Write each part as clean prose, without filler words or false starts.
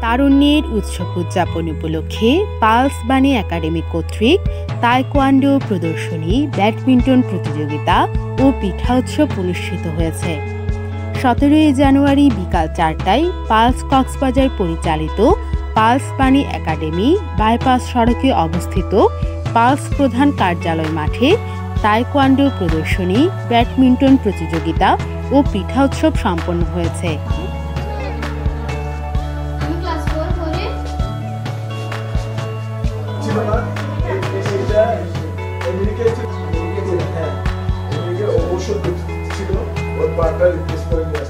তারুণ্যের উৎসব উদযাপন উপলক্ষে পালস বাণী একাডেমি কর্তৃক তায়কোয়ান্ডো প্রদর্শনী, ব্যাডমিন্টন প্রতিযোগিতা ও পিঠা উৎসব অনুষ্ঠিত হয়েছে। 17 জানুয়ারি বিকাল 4টায় পালস কক্সবাজার পরিচালিত পালস বাণী একাডেমি বাইপাস সড়কে অবস্থিত পালস প্রধান কার্যালয় মাঠে তায়কোয়ান্ডো প্রদর্শনী, ব্যাডমিন্টন প্রতিযোগিতা ও পিঠা উৎসব সম্পন্ন হয়েছে।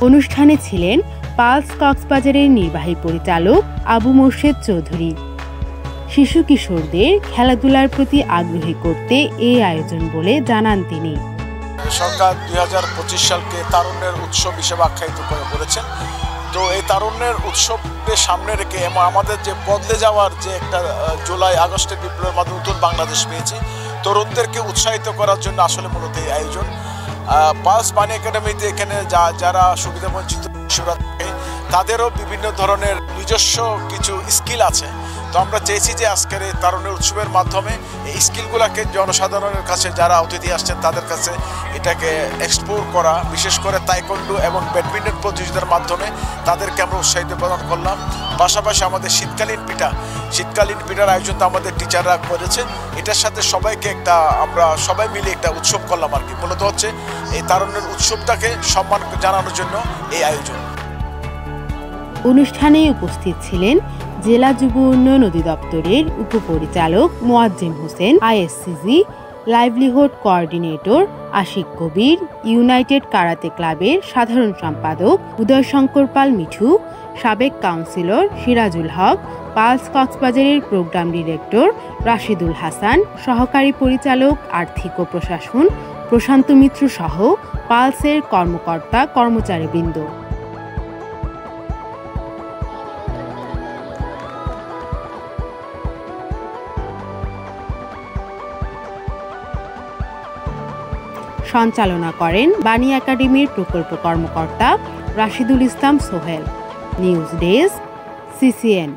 অনুষ্ঠানে ছিলেন পালস কক্সবাজারের নির্বাহী পরিচালক আবু মোর্শেদ চৌধুরী। শিশু কিশোরদের খেলাধুলার প্রতি আগ্রহী করতে এই আয়োজন বলে জানান তিনি। সরকার 2025 সালকে তারুণ্যের উৎসব হিসেবে আখ্যায়িত করে বলেছেন। তো এই তারুণ্যের উৎসবকে সামনে রেখে আমাদের যে বদলে যাওয়ার যে একটা জুলাই আগস্টের বিপ্লবের মাধ্যমে নতুন বাংলাদেশ পেয়েছি, তরুণদেরকে উৎসাহিত করার জন্য আসলে মূলত এই আয়োজন। পালস বাণী একাডেমিতে এখানে যারা সুবিধাবঞ্চিত শিশুরা থাকে তাদেরও বিভিন্ন ধরনের নিজস্ব কিছু স্কিল আছে। তো আমরা চেয়েছি যে আজকের এই তারুণ্যের উৎসবের মাধ্যমে এই স্কিলগুলোকে জনসাধারণের কাছে, যারা অতিথি আসছেন তাদের কাছে এটাকে এক্সপ্লোর করা, বিশেষ করে তাইকোয়ান্ডো এবং ব্যাডমিন্টন প্রতিযোগিতার মাধ্যমে তাদেরকে আমরা উৎসাহিত প্রদান করলাম। পাশাপাশি আমাদের শীতকালীন পিঠার আয়োজন তো আমাদের টিচাররা করেছে। এটার সাথে সবাইকে আমরা সবাই মিলে একটা উৎসব করলাম আর কি। মূলত হচ্ছে এই তারুণ্যের উৎসবটাকে সম্মান জানানোর জন্য এই আয়োজন। অনুষ্ঠানে উপস্থিত ছিলেন জেলা যুব উন্নয়ন অধিদপ্তরের উপপরিচালক মোয়াজ্জেম হোসেন, আইএসসিজি লাইভলিহুড কোঅর্ডিনেটর আশিক কবির, ইউনাইটেড কারাতে ক্লাবের সাধারণ সম্পাদক উদয়শঙ্কর পাল মিঠু, সাবেক কাউন্সিলর সিরাজুল হক, পালস কক্সবাজারের প্রোগ্রাম ডিরেক্টর রাশিদুল হাসান, সহকারী পরিচালক আর্থিক ও প্রশাসন প্রশান্ত মিত্র সহ পালসের কর্মকর্তা কর্মচারীবৃন্দ। সঞ্চালনা করেন বাণী একাডেমির প্রকল্প কর্মকর্তা Rashidul Islam Sohel. News desk, CCN।